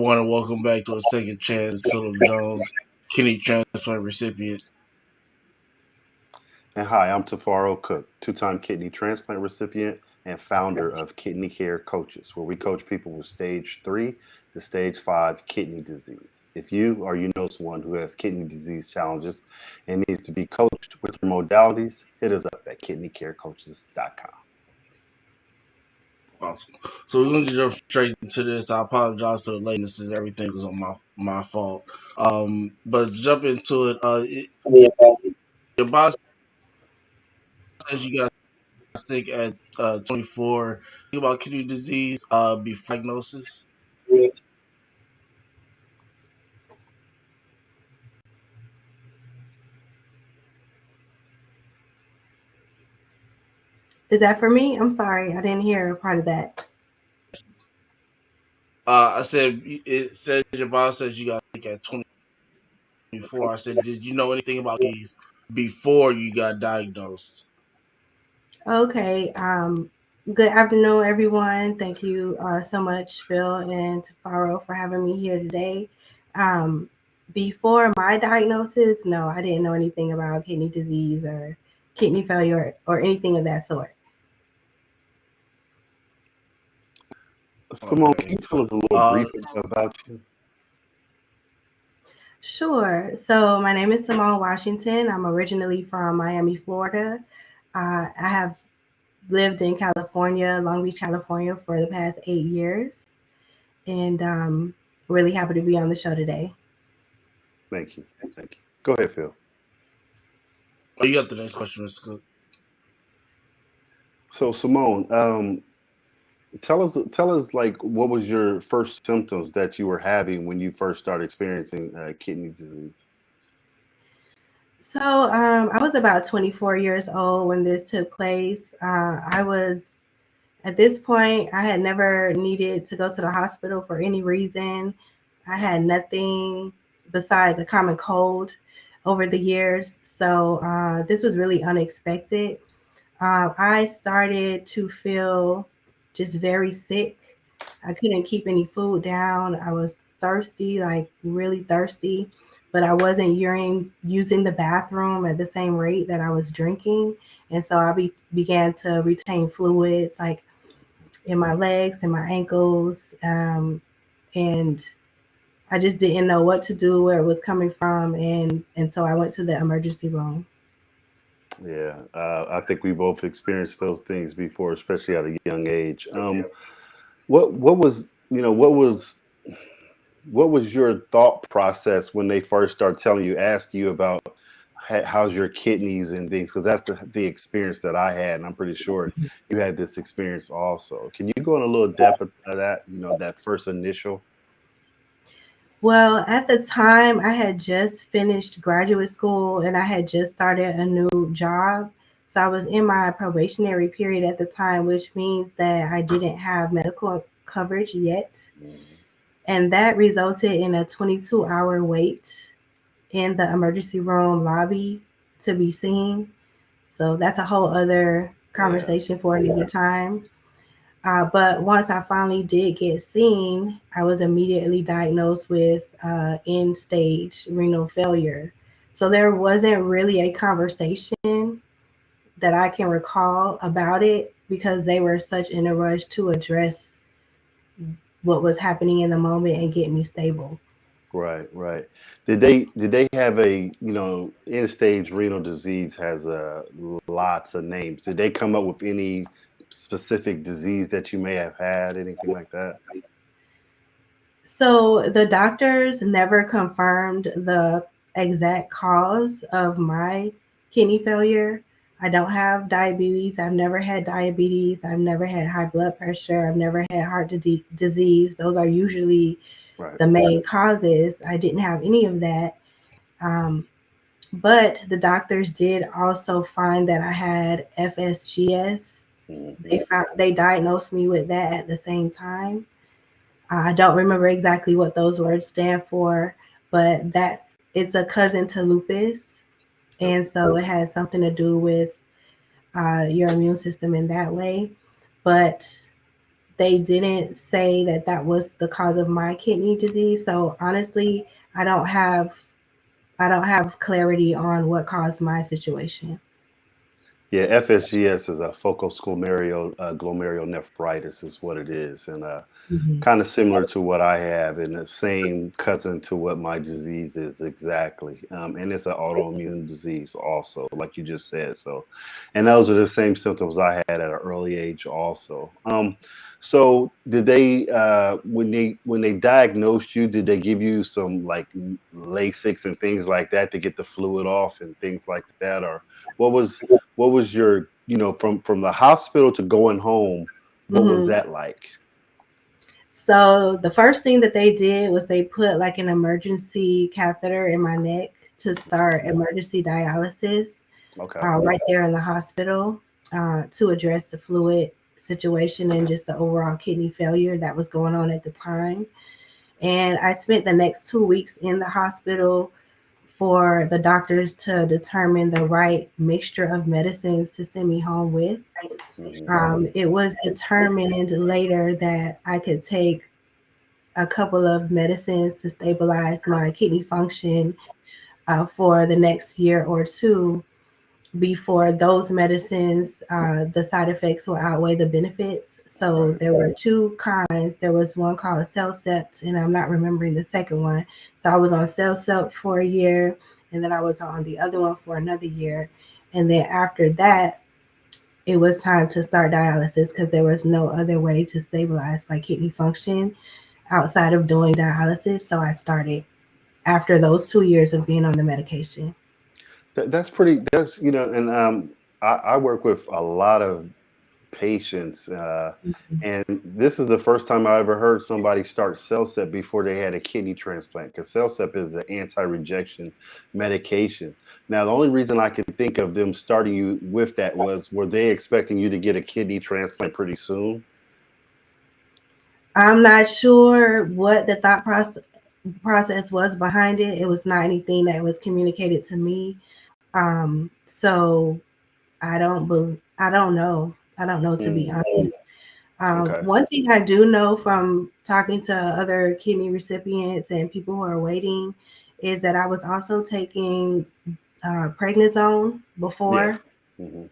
want to welcome back to a second chance, Philip Jones, kidney transplant recipient. And hi, I'm Tafaro Cook, two-time kidney transplant recipient and founder of Kidney Care Coaches, where we coach people with stage 3 to stage 5 kidney disease. If you or you know someone who has kidney disease challenges and needs to be coached with your modalities, hit us up at kidneycarecoaches.com. Awesome. So we're going to jump straight into this. I apologize for the lateness. Everything was on my fault. But to jump into it. Your boss says you got sick at 24. Think about kidney disease. Before diagnosis. Is that for me? I'm sorry, I didn't hear a part of that. I said it says your boss says you got sick at 24. I said, did you know anything about these before you got diagnosed? Okay. Good afternoon, everyone. Thank you so much, Phil and Tafaro, for having me here today. Um, Before my diagnosis, no, I didn't know anything about kidney disease or kidney failure or anything of that sort. Simone, can Okay. you tell us a little Uh, brief about you? Sure. So my name is Simone Washington. I'm originally from Miami, Florida. I have lived in California, Long Beach, California, for the past 8 years, and really happy to be on the show today. Thank you. Thank you. Go ahead, Phil. oh, you got the next question, Mr. Cook. So, Simone, tell us like what was your first symptoms that you were having when you first started experiencing kidney disease? So I was about 24 years old when this took place. I was At this point, I had never needed to go to the hospital for any reason. I had nothing besides a common cold over the years. So this was really unexpected. I started to feel just very sick. I couldn't keep any food down. I was thirsty, like really thirsty, but I wasn't using the bathroom at the same rate that I was drinking. And so began to retain fluids like in my legs and my ankles. And I just didn't know what to do, where it was coming from. And so I went to the emergency room. Yeah, I think we both experienced those things before, especially at a young age. What was what was your thought process when they first start telling you, ask you about how's your kidneys and things? Because that's the experience that I had, and I'm pretty sure you had this experience also. Can you go in a little depth of that? That first initial. Well, at the time, I had just finished graduate school and I had just started a new job. So I was in my probationary period at the time, which means that I didn't have medical coverage yet. Mhm. And that resulted in a 22-hour wait in the emergency room lobby to be seen. So that's a whole other Yeah. conversation for another time. But once I finally did get seen, I was immediately diagnosed with end stage renal failure. So there wasn't really a conversation that I can recall about it because they were such in a rush to address what was happening in the moment and get me stable. Right, right. Did they have a end stage renal disease has lots of names. Did they come up with any specific disease that you may have had, anything like that? So the doctors never confirmed the exact cause of my kidney failure. I don't have diabetes. I've never had diabetes. I've never had high blood pressure. I've never had disease. Those are usually Right. the main causes. I didn't have any of that. Um, but the doctors did also find that I had FSGS. Hmm. They diagnosed me with that at the same time. I don't remember exactly what those words stand for, but it's a cousin to lupus, Yep. and so it has something to do with your immune system in that way. But they didn't say that that was the cause of my kidney disease. So honestly, I don't have I don't have clarity on what caused my situation. Yeah, FSGS is a focal glomerulonephritis is what it is, and Mhm. kind of similar to what I have, and the same cousin to what my disease is exactly. And it's an autoimmune disease also, like you just said. So, and those are the same symptoms I had at an early age also. So did they when they diagnosed you, did they give you some like Lasix and things like that to get the fluid off and things like that, or what was what was your from the hospital to going home? What was Mhm. that like? So the first thing that they did was they put like an emergency catheter in my neck to start emergency dialysis Okay. right there in the hospital to address the fluid situation and just the overall kidney failure that was going on at the time. And I spent the next 2 weeks in the hospital for the doctors to determine the right mixture of medicines to send me home with. Hmm. It was determined later that I could take a couple of medicines to stabilize my kidney function for the next year or two before those medicines, the side effects will outweigh the benefits. So Right. there were two kinds. There was one called Cellcept, and I'm not remembering the second one. So I was on Cellcept for a year, and then I was on the other one for another year. And then after that, it was time to start dialysis because there was no other way to stabilize my kidney function outside of doing dialysis. So I started after those 2 years of being on the medication. That's pretty. That's and I work with a lot of patients, and this is the first time I ever heard somebody start CellCept before they had a kidney transplant, because CellCept is an anti-rejection medication. Now, the only reason I can think of them starting you with that was, were they expecting you to get a kidney transplant pretty soon? I'm not sure what the process was behind it. It was not anything that was communicated to me. So I don't know. I don't know, to be Mm, honest. okay. One thing I do know from talking to other kidney recipients and people who are waiting is that I was also taking prednisone Yeah. before, Hmm.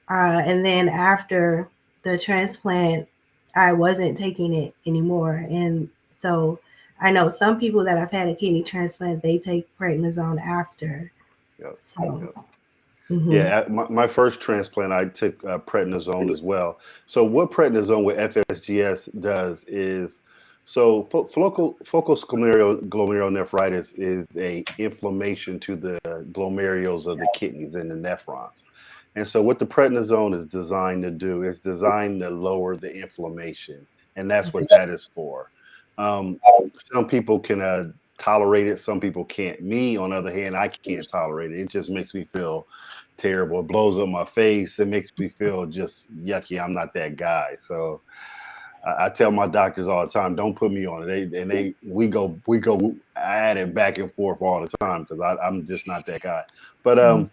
and then after the transplant, I wasn't taking it anymore. And so I know some people that have had a kidney transplant, they take prednisone after. Yep. So, Yep. mhm. Yeah, at my first transplant, I took prednisone as well. So what prednisone with FSGS does is, so focal glomerulonephritis is a inflammation to the glomerulus of the kidneys and the nephrons. And so what the prednisone is designed to do is designed to lower the inflammation, and that's what that is for. Um, some people can tolerate it, some people can't. Me, on the other hand, I can't tolerate it. It just makes me feel terrible. It blows up my face. It makes me feel just yucky. I'm not that guy. So I tell my doctors all the time, don't put me on it. We go at it back and forth all the time because I'm just not that guy. But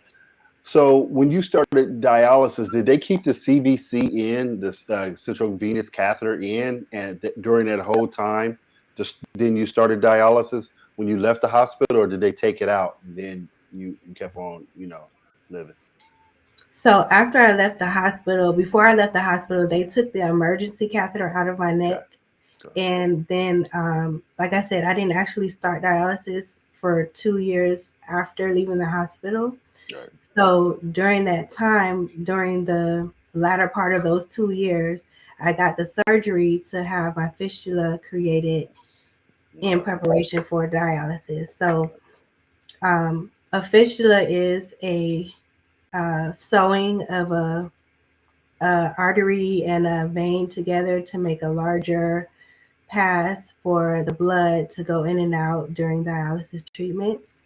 so when you started dialysis, did they keep the CVC in, the central venous catheter in, and during that whole time, just then you started dialysis when you left the hospital, or did they take it out and then you kept on, living? So after I left the hospital, before I left the hospital, they took the emergency catheter out of my neck. Okay. Okay. And then, like I said, I didn't actually start dialysis for 2 years after leaving the hospital. Right. So during that time, during the latter part of those 2 years, I got the surgery to have my fistula created in Okay. preparation for dialysis. So a fistula is a sewing of a artery and a vein together to make a larger pass for the blood to go in and out during dialysis treatments.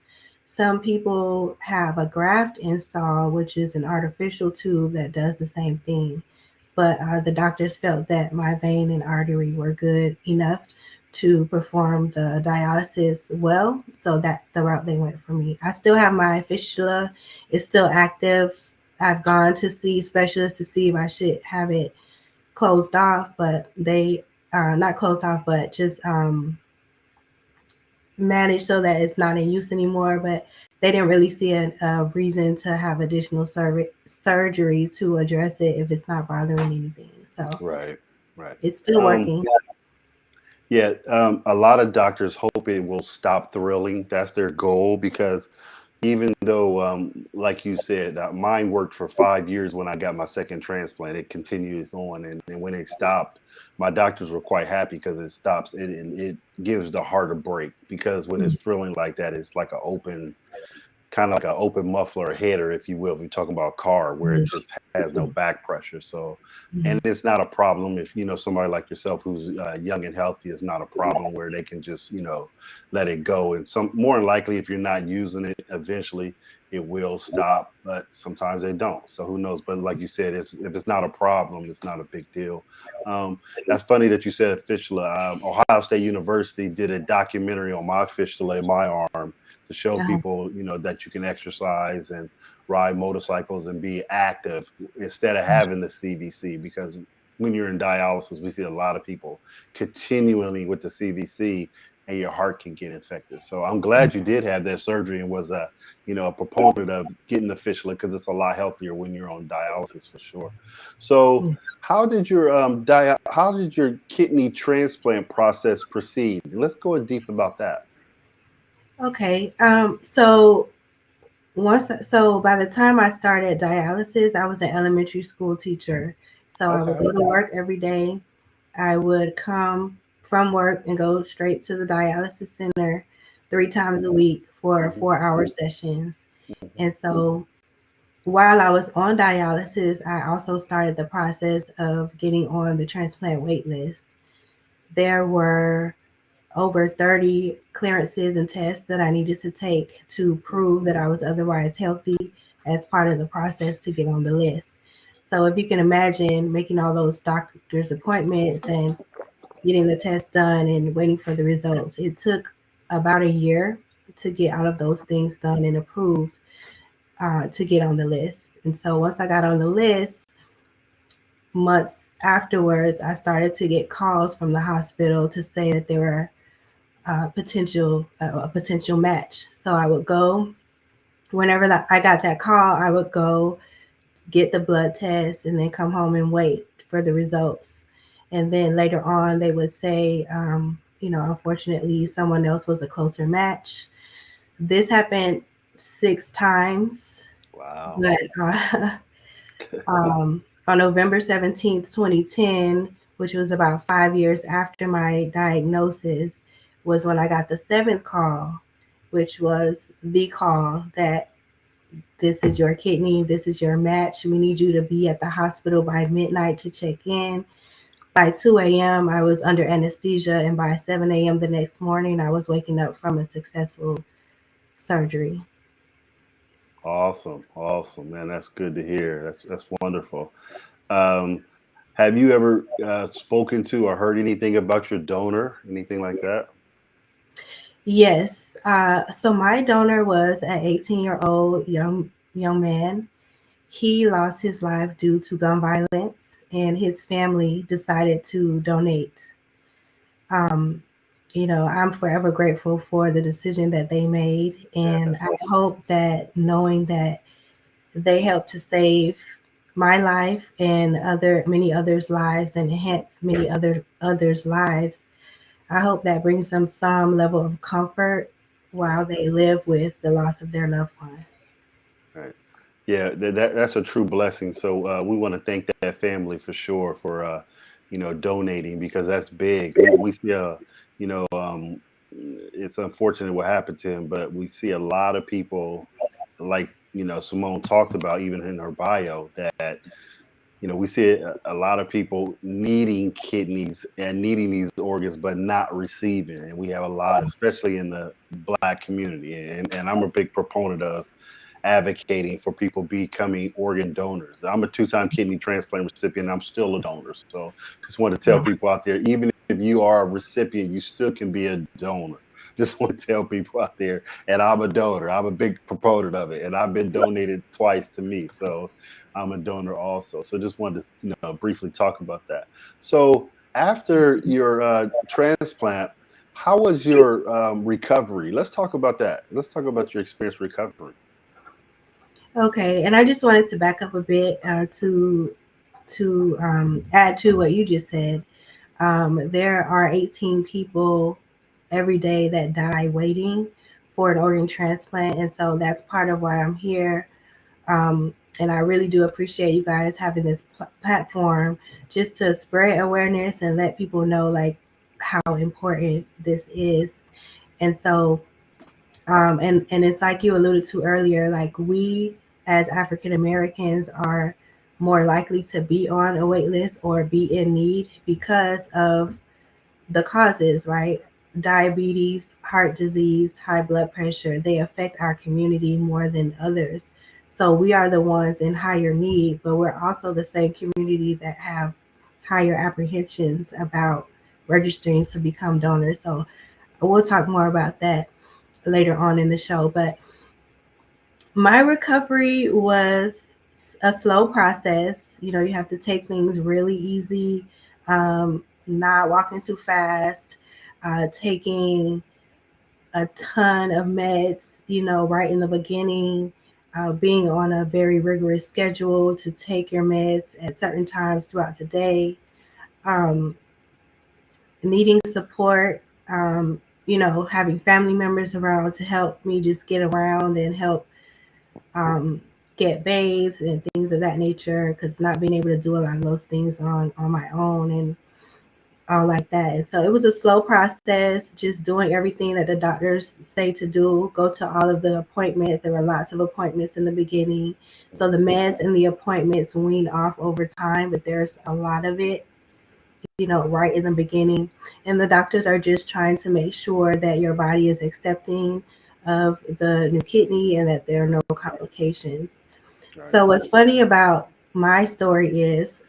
Some people have a graft install, which is an artificial tube that does the same thing. But the doctors felt that my vein and artery were good enough to perform the dialysis well. So that's the route they went for me. I still have my fistula, it's still active. I've gone to see specialists to see if I should have it closed off, but they not closed off, but just managed so that it's not in use anymore. But they didn't really see a reason to have additional surgery to address it if it's not bothering anything. So Right, right. it's still working. Yeah, a lot of doctors hope it will stop thrilling. That's their goal because even though, like you said, mine worked for 5 years when I got my second transplant. It continues on, and when it stopped, my doctors were quite happy because it stops it and it gives the heart a break. Because when it's thrilling like that, it's like an open kind of like an open muffler or header, if you will, if you're talking about a car where it just has no back pressure. So, and it's not a problem if, somebody like yourself who's young and healthy is not a problem where they can just, let it go. And some more than likely, if you're not using it, eventually it will stop, but sometimes they don't. So who knows? But like you said, if it's not a problem, it's not a big deal. That's funny that you said fistula. Ohio State University did a documentary on my fistula in my arm to show Uh-huh. people, that you can exercise and ride motorcycles and be active instead of having the CVC. Because when you're in dialysis, we see a lot of people continually with the CVC, and your heart can get infected. So I'm glad you did have that surgery and was a proponent of getting the fistula because it's a lot healthier when you're on dialysis for sure. So how did your kidney transplant process proceed? Let's go in deep about that. Okay. So by the time I started dialysis, I was an elementary school teacher. So I would Okay. go to work every day. I would come from work and go straight to the dialysis center 3 times a week for Mhm, 4-hour sessions. mhm. And so while I was on dialysis, I also started the process of getting on the transplant wait list. There were over 30 clearances and tests that I needed to take to prove that I was otherwise healthy as part of the process to get on the list. So if you can imagine making all those doctor's appointments and getting the test done and waiting for the results, it took about a year to get all of those things done and approved to get on the list. And so once I got on the list, months afterwards, I started to get calls from the hospital to say that they were a potential match. So I would go whenever I got that call. I would go get the blood test and then come home and wait for the results. And then later on, they would say, unfortunately, someone else was a closer match. This happened 6 times, Wow. but on November 17th, 2010, which was about 5 years after my diagnosis, was when I got the seventh call, which was the call that this is your kidney, this is your match. We need you to be at the hospital by midnight to check in. By 2 a.m., I was under anesthesia, and by 7 a.m. the next morning, I was waking up from a successful surgery. Awesome. Awesome, man. That's good to hear. That's wonderful. Um, have you ever spoken to or heard anything about your donor? Anything like that? Yes. So my donor was an 18-year-old young man. He lost his life due to gun violence, and his family decided to donate. Um, I'm forever grateful for the decision that they made, and Yeah. I hope that knowing that they helped to save my life and other many others' lives and enhance many others' lives, I hope that brings them some level of comfort while Right. they live with the loss of their loved one. Right. Yeah, that's a true blessing. So we want to thank that family for sure for donating because that's big. We see it's unfortunate what happened to him, but we see a lot of people like Simone talked about even in her bio that we see a lot of people needing kidneys and needing these organs, but not receiving. And we have a lot, especially in the Black community. And I'm a big proponent of advocating for people becoming organ donors. I'm a two-time kidney transplant recipient. I'm still a donor. So just want to tell Yeah. people out there, even if you are a recipient, you still can be a donor. Just want to tell people out there, and I'm a donor. I'm a big proponent of it, and I've been donated twice to me, so I'm a donor also. So just wanted to briefly talk about that. So after your transplant, how was your recovery? Let's talk about that. Let's talk about your experience recovering. Okay, and I just wanted to back up a bit to add to what you just said. There are 18 people every day that die waiting for an organ transplant, and so that's part of why I'm here. And I really do appreciate you guys having this platform just to spread awareness and let people know like how important this is. And so, and it's like you alluded to earlier, like we as African Americans are more likely to be on a wait list or be in need because of the causes, right? Diabetes, heart disease, high blood pressure, they affect our community more than others. So we are the ones in higher need, but we're also the same community that have higher apprehensions about registering to become donors. So we'll talk more about that later on in the show. But my recovery was a slow process. You know, you have to take things really easy, not walking too fast, taking a ton of meds, you know, right in the beginning, being on a very rigorous schedule to take your meds at certain times throughout the day, um, needing support, you know, having family members around to help me just get around and help um, get bathed and things of that nature, because not being able to do a lot of those things on my own and all like that. And so it was a slow process, just doing everything that the doctors say to do, go to all of the appointments. There were lots of appointments in the beginning. So the meds and the appointments wean off over time, but there's a lot of it, you know, right in the beginning. And the doctors are just trying to make sure that your body is accepting of the new kidney and that there are no complications. Right. So what's funny about my story is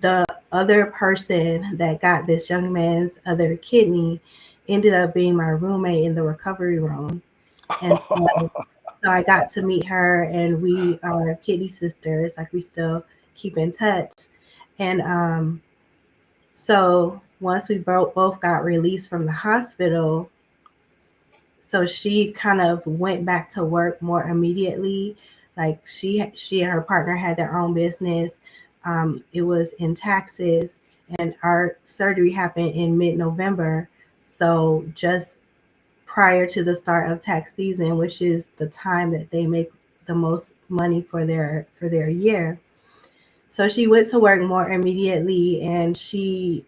the other person that got this young man's other kidney ended up being my roommate in the recovery room. And so I got to meet her, and we are kidney sisters. Like we still keep in touch. And so once we both got released from the hospital, so she kind of went back to work more immediately. Like she and her partner had their own business. It was in Texas, and our surgery happened in mid-November. So just prior to the start of tax season, which is the time that they make the most money for their year. So she went to work more immediately, and she,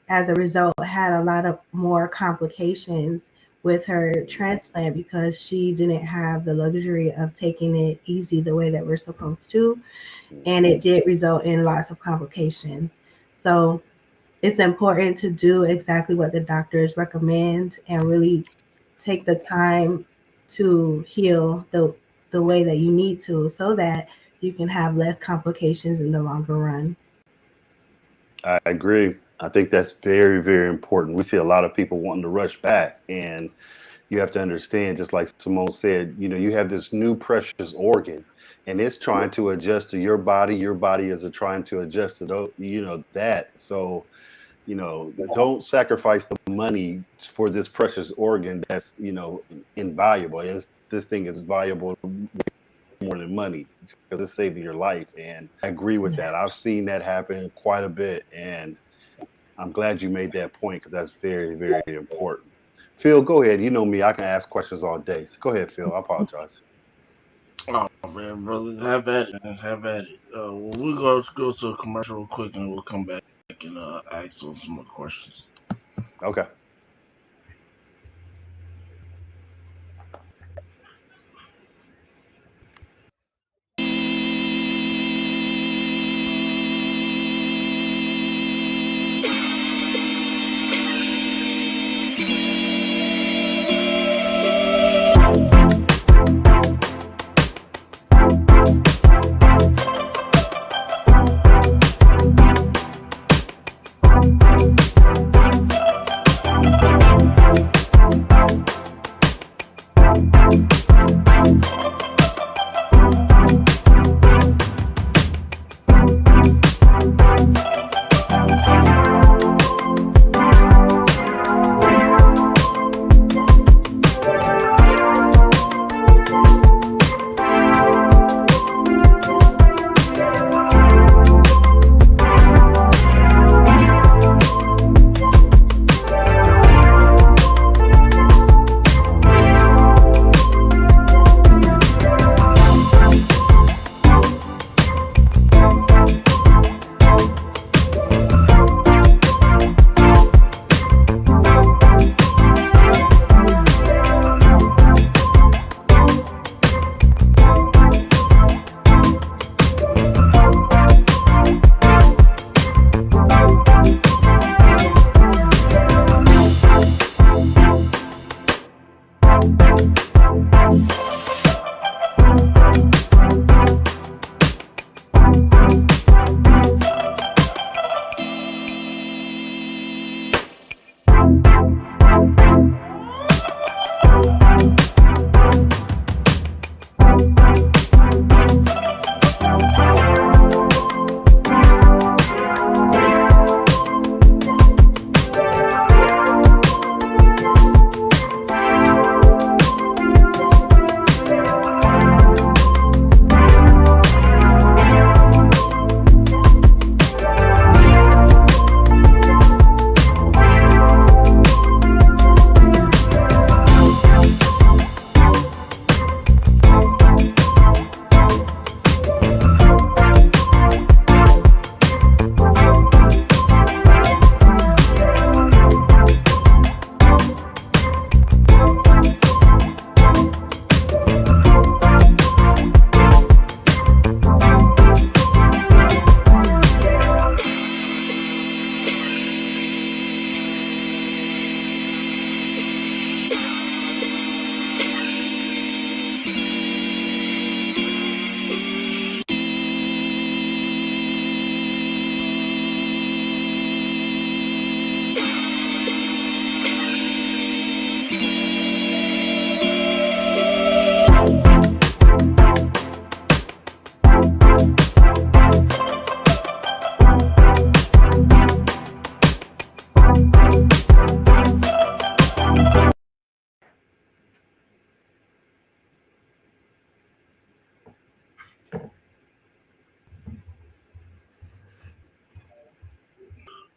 as a result, had a lot of more complications with her transplant because she didn't have the luxury of taking it easy the way that we're supposed to. And it did result in lots of complications. So it's important to do exactly what the doctors recommend and really take the time to heal the way that you need to so that you can have less complications in the longer run. I agree. I think that's very, very important. We see a lot of people wanting to rush back, and you have to understand, just like Simone said, you have this new precious organ, and it's trying to adjust to your body. Your body is trying to adjust to that. So, don't sacrifice the money for this precious organ that's invaluable. This thing is valuable more than money because it's saving your life. And I agree with that. I've seen that happen quite a bit, and I'm glad you made that point because that's very, very important. Phil, go ahead. You know me, I can ask questions all day. So go ahead, Phil. I apologize. Oh man, brother, have at it, man. Have at it. We'll go to a commercial real quick, and we'll come back and ask some more questions. Okay.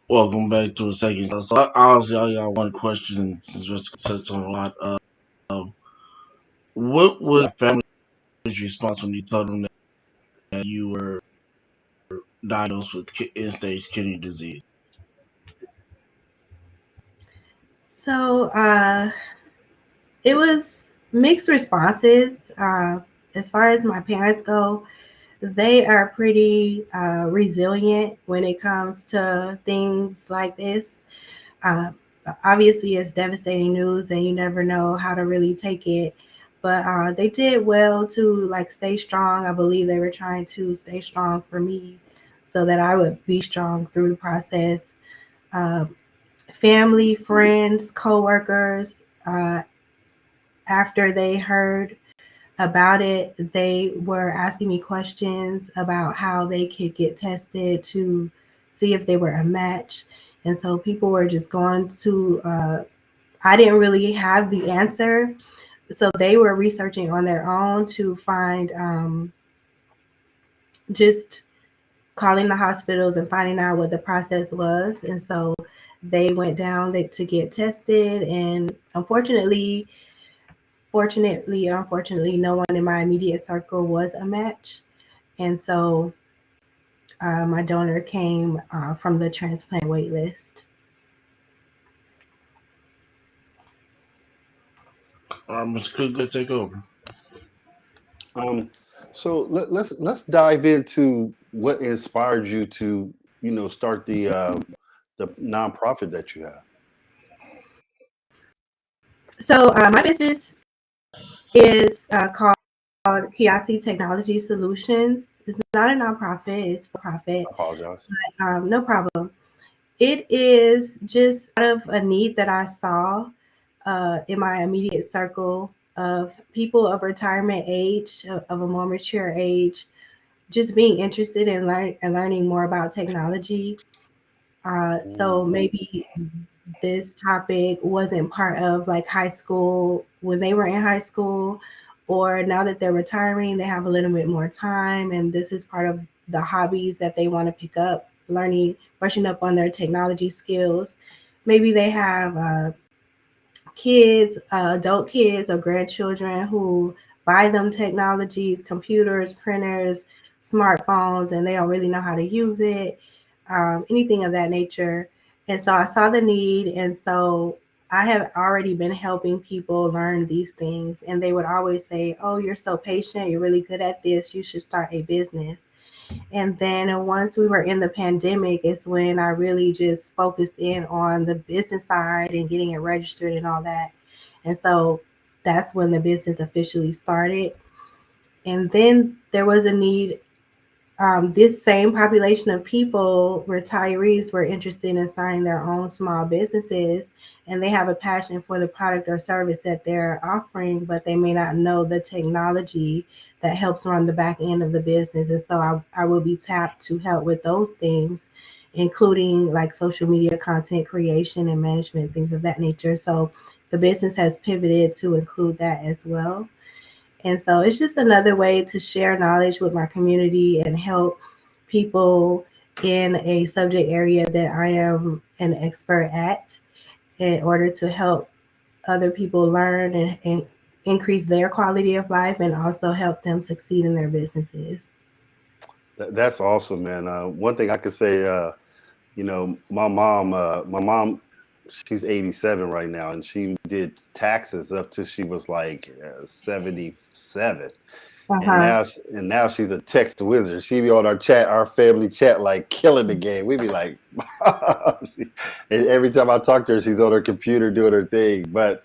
Welcome back to a second. So obviously, I got one question since we touched on a lot. What was family's response when you told them that you were diagnosed with end-stage kidney disease? So it was mixed responses. As far as my parents go, they are pretty resilient when it comes to things like this. Uh, Obviously, it's devastating news, and you never know how to really take it. But they did well to like stay strong. I believe they were trying to stay strong for me, so that I would be strong through the process. Uh, Family, friends, coworkers, uh, after they heard about it, they were asking me questions about how they could get tested to see if they were a match. And so people were just going to, I didn't really have the answer. So they were researching on their own to find just calling the hospitals and finding out what the process was. And so they went down to get tested. And unfortunately, no one in my immediate circle was a match. And so my donor came from the transplant wait list. Mr. Cook, go take over. Um, so let's dive into what inspired you to start the nonprofit that you have. So my business is called Kiasi Technology Solutions. It's not a nonprofit, it's for I profit. apologize. No problem. It is just out of a need that I saw in my immediate circle of people of retirement age, of a more mature age, just being interested in learning more about technology. So Mm. maybe this topic wasn't part of like high school when they were in high school, or now that they're retiring, they have a little bit more time, and this is part of the hobbies that they want to pick up, learning, brushing up on their technology skills. Maybe they have kids, adult kids, or grandchildren who buy them technologies, computers, printers, smartphones, and they don't really know how to use it, anything of that nature. And so I saw the need, and so I have already been helping people learn these things. And they would always say, "Oh, you're so patient. You're really good at this. You should start a business." And then once we were in the pandemic, is when I really just focused in on the business side and getting it registered and all that. And so that's when the business officially started. And then there was a need. This same population of people, retirees, were interested in starting their own small businesses, and they have a passion for the product or service that they're offering, but they may not know the technology that helps run the back end of the business. And so I will be tapped to help with those things, including like social media content creation and management, things of that nature. So the business has pivoted to include that as well. And so it's just another way to share knowledge with my community and help people in a subject area that I am an expert at in order to help other people learn and increase their quality of life and also help them succeed in their businesses. That's awesome, man. One thing I could say, my mom, she's 87 right now, and she did taxes up till she was like 77, and Uh-huh. now she's a text wizard. She be on our family chat, like killing the game. We be like, and every time I talk to her, she's on her computer doing her thing. But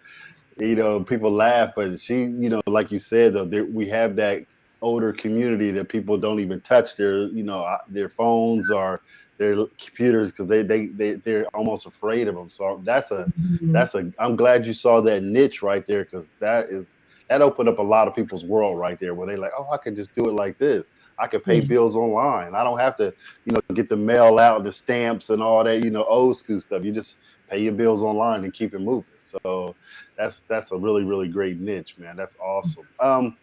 people laugh, but she, like you said, though, we have that older community that people don't even touch their phones or their computers because they're almost afraid of them. So Mhm. I'm glad you saw that niche right there, because that opened up a lot of people's world right there, where they like, oh, I could just do it like this. I could pay Yeah. bills online. I don't have to, get the mail out, the stamps and all that, old school stuff. You just pay your bills online and keep it moving. So that's a really, really great niche, man. That's awesome.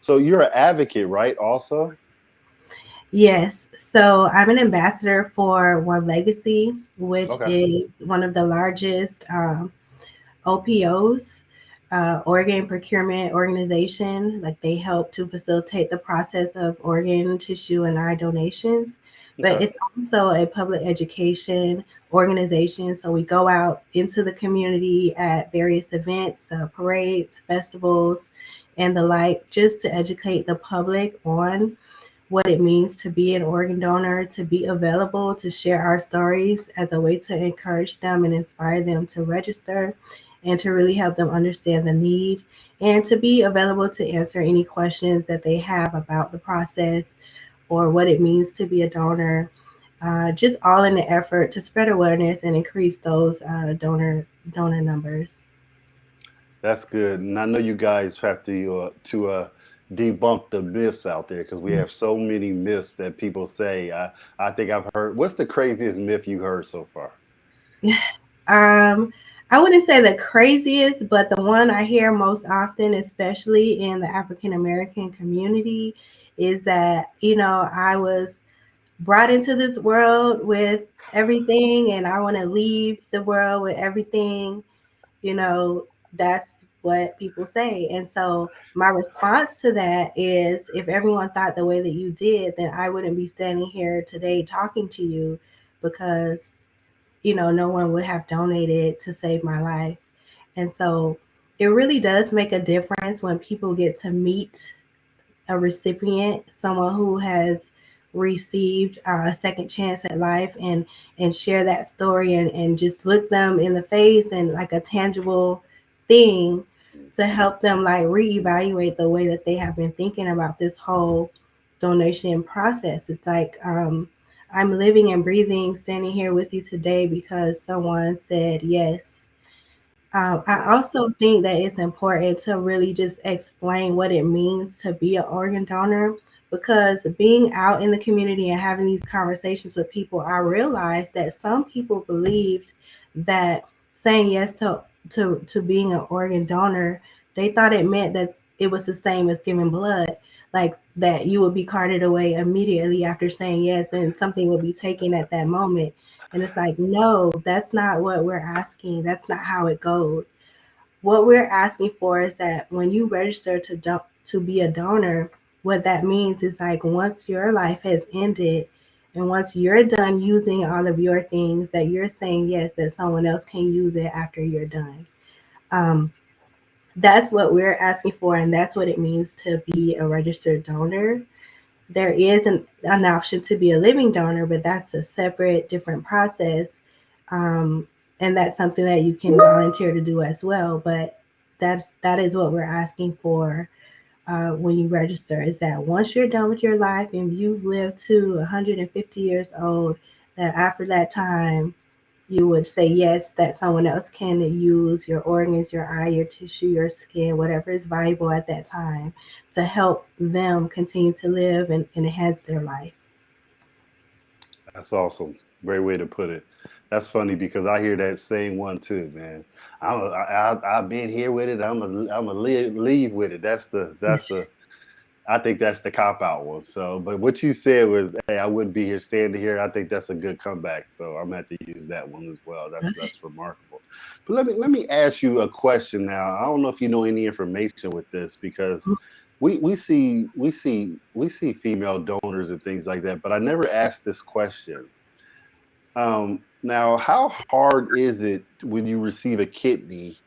So you're an advocate, right? Also. Yes. So I'm an ambassador for One Legacy, which Okay. is one of the largest OPOs, organ procurement organization. Like they help to facilitate the process of organ, tissue, and eye donations. But Okay. it's also a public education organization. So we go out into the community at various events, parades, festivals, and the like, just to educate the public on what it means to be an organ donor, to be available, to share our stories as a way to encourage them and inspire them to register and to really help them understand the need and to be available to answer any questions that they have about the process or what it means to be a donor. Just all in the effort to spread awareness and increase those donor numbers. That's good. And I know you guys have to debunk the myths out there, because we have so many myths that people say. I think I've heard. What's the craziest myth you heard so far? Um, I wouldn't say the craziest, but the one I hear most often, especially in the African American community, is that, I was brought into this world with everything and I want to leave the world with everything. That's what people say. And so my response to that is if everyone thought the way that you did, then I wouldn't be standing here today talking to you because no one would have donated to save my life. And so it really does make a difference when people get to meet a recipient, someone who has received a second chance at life and share that story and just look them in the face and like a tangible thing to help them like reevaluate the way that they have been thinking about this whole donation process. It's like I'm living and breathing standing here with you today because someone said yes. I Right. also think that it's important to really just explain what it means to be an organ donor because being out in the community and having these conversations with people, I realized that some people believed that saying yes to being an organ donor, they thought it meant that it was the same as giving blood, like that you would be carted away immediately after saying yes and something would be taken at that moment. And it's like, no, that's not what we're asking. That's not how it goes. What we're asking for is that when you register to be a donor, what that means is like once your life has ended and once you're done using all of your things, that you're saying yes, that someone else can use it after you're done. Um, that's what we're asking for, and that's what it means to be a registered donor. There is an option to be a living donor, but that's a separate, different process. Um, and that's something that you can volunteer to do as well. But that is what we're asking for when you register. Is that once you're done with your life and you've lived to 150 years old, that after that time you would say yes, that someone else can use your organs, your eye, your tissue, your skin, whatever is valuable at that time to help them continue to live and enhance their life. That's awesome. Great way to put it. That's funny because I hear that same one too, man. I've been here with it. I'm a leave with it. That's the I think that's the cop out one. So, but what you said was, hey, I wouldn't be here standing here. I think that's a good comeback. So I'm gonna have to use that one as well. That's remarkable. But let me ask you a question now. I don't know if you know any information with this because we see female donors and things like that, but I never asked this question. Now, how hard is it when you receive a kidney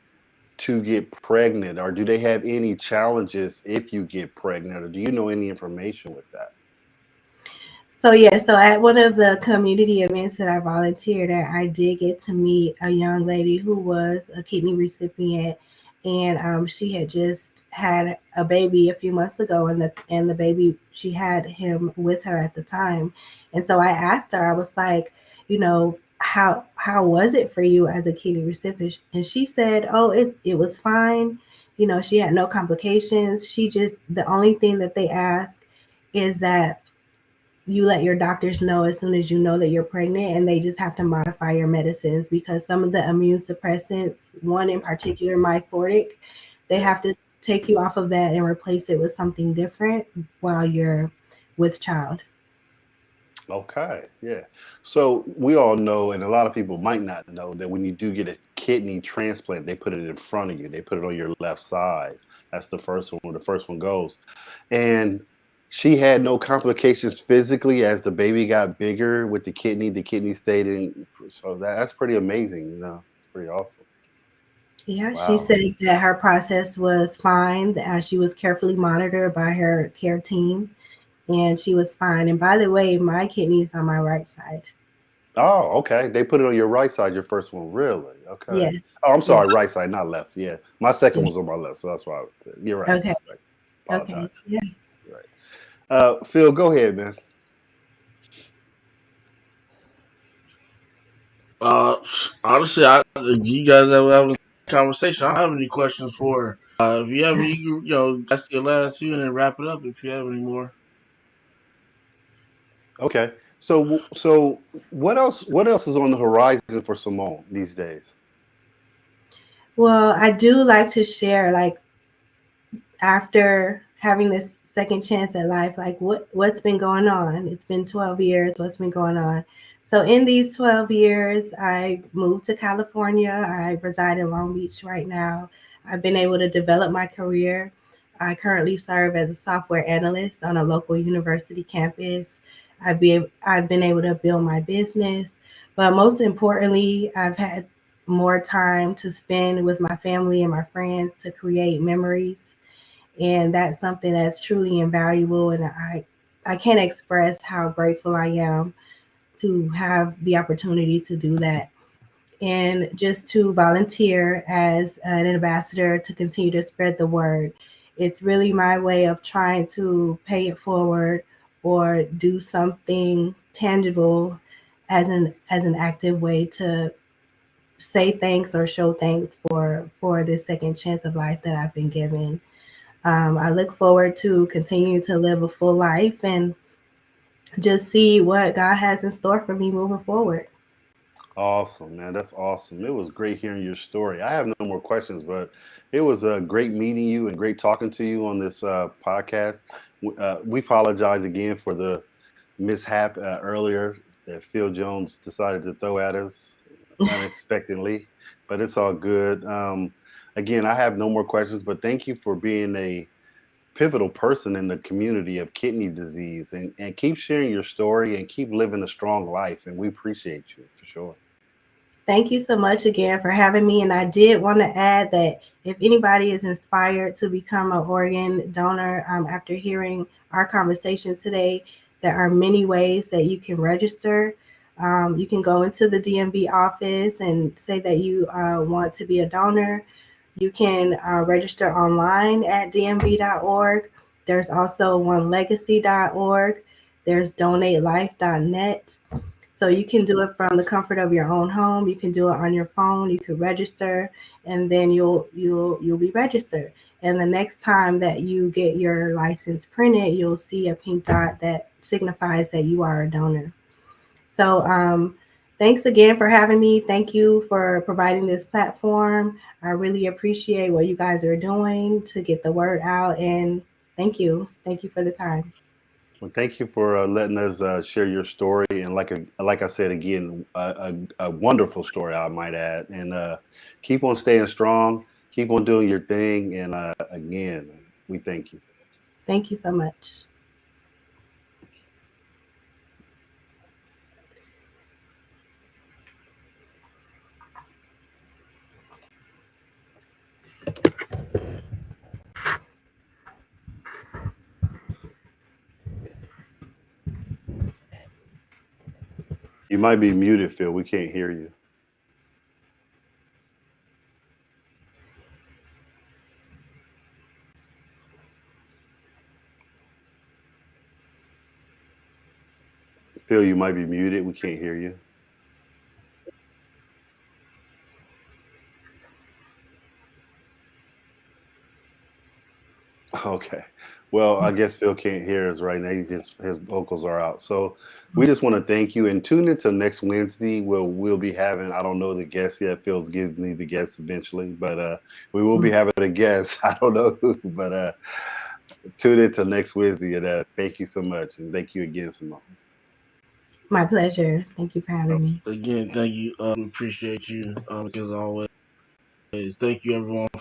to get pregnant, or do they have any challenges if you get pregnant, or do you know any information with that? So yeah, so at one of the community events that I volunteered at, I did get to meet a young lady who was a kidney recipient, and she had just had a baby a few months ago, and the baby, she had him with her at the time, and so I asked her, I was like, how was it for you as a kidney recipient? And she said, oh, it was fine. She had no complications. She just, the only thing that they ask is that you let your doctors know as soon as you know that you're pregnant, and they just have to modify your medicines because some of the immune suppressants, one in particular, myfortic, they Yeah. have to take you off of that and replace it with something different while you're with child. Okay. Yeah. So we all know, and a lot of people might not know, that when you do get a kidney transplant, they put it in front of you. They put it on your left side. That's the first one where the first one goes. And she had no complications physically as the baby got bigger with the kidney. The kidney stayed in. So that's pretty amazing. It's pretty awesome. Yeah, she Wow. said that her process was fine, that she was carefully monitored by her care team, and she was fine. And by the way, my kidney's on my right side. Oh, okay. They put it on your right side, your first one. Really? Okay. Yes. Oh, I'm Yeah. sorry, right side, not left. Yeah. My second Yeah. was on my left, so that's why I would say. You're right. Okay. Right. Okay. Apologize. Yeah. You're right. Phil, go ahead, man. Uh, Honestly, you guys ever have a conversation? I don't have any questions for her. If you have any, that's your last few, and then wrap it up if you have any more. Okay. So what else is on the horizon for Simone these days? Well, I do like to share, like, after having this second chance at life, like what's been going on. It's been 12 years. What's been going on? So in these 12 years, I moved to California. I reside in Long Beach right now. I've been able to develop my career. I currently serve as a software analyst on a local university campus. I've been able to build my business, but most importantly, I've had more time to spend with my family and my friends to create memories, and that's something that's truly invaluable, and I can't express how grateful I am to have the opportunity to do that, and just to volunteer as an ambassador to continue to spread the word. It's really my way of trying to pay it forward or do something tangible as an active way to say thanks or show thanks for this second chance of life that I've been given. I look forward to continue to live a full life and just see what God has in store for me moving forward. Awesome, man. That's awesome. It was great hearing your story. I have no more questions, but it was great meeting you and great talking to you on this podcast. We apologize again for the mishap earlier that Phil Jones decided to throw at us unexpectedly, but it's all good. Again, I have no more questions, but thank you for being a pivotal person in the community of kidney disease, and keep sharing your story and keep living a strong life. And we appreciate you for sure. Thank you so much again for having me. And I did want to add that if anybody is inspired to become an organ donor after hearing our conversation today, there are many ways that you can register. You can go into the DMV office and say that you want to be a donor. You can register online at dmv.org. There's also onelegacy.org. There's donatelife.net. So you can do it from the comfort of your own home. You can do it on your phone. You can register, and then you'll be registered. And the next time that you get your license printed, you'll see a pink dot that signifies that you are a donor. So thanks again for having me. Thank you for providing this platform. I really appreciate what you guys are doing to get the word out. And thank you. Thank you for the time. Well, thank you for letting us share your story, and like I said again, a wonderful story, I might add. And keep on staying strong, keep on doing your thing, and again, we thank you. Thank you so much. You might be muted, Phil. We can't hear you. Phil, you might be muted. We can't hear you. Okay. Well, I guess Phil can't hear us right now. His vocals are out. So we just want to thank you and tune into next Wednesday. We'll be having, I don't know the guest yet. Phil's gives me the guest eventually, but we will be having a guest. I don't know who, but tune into next Wednesday. And thank you so much, and thank you again, Simone. My pleasure. Thank you for having me. Again, thank you. We appreciate you. As always, thank you everyone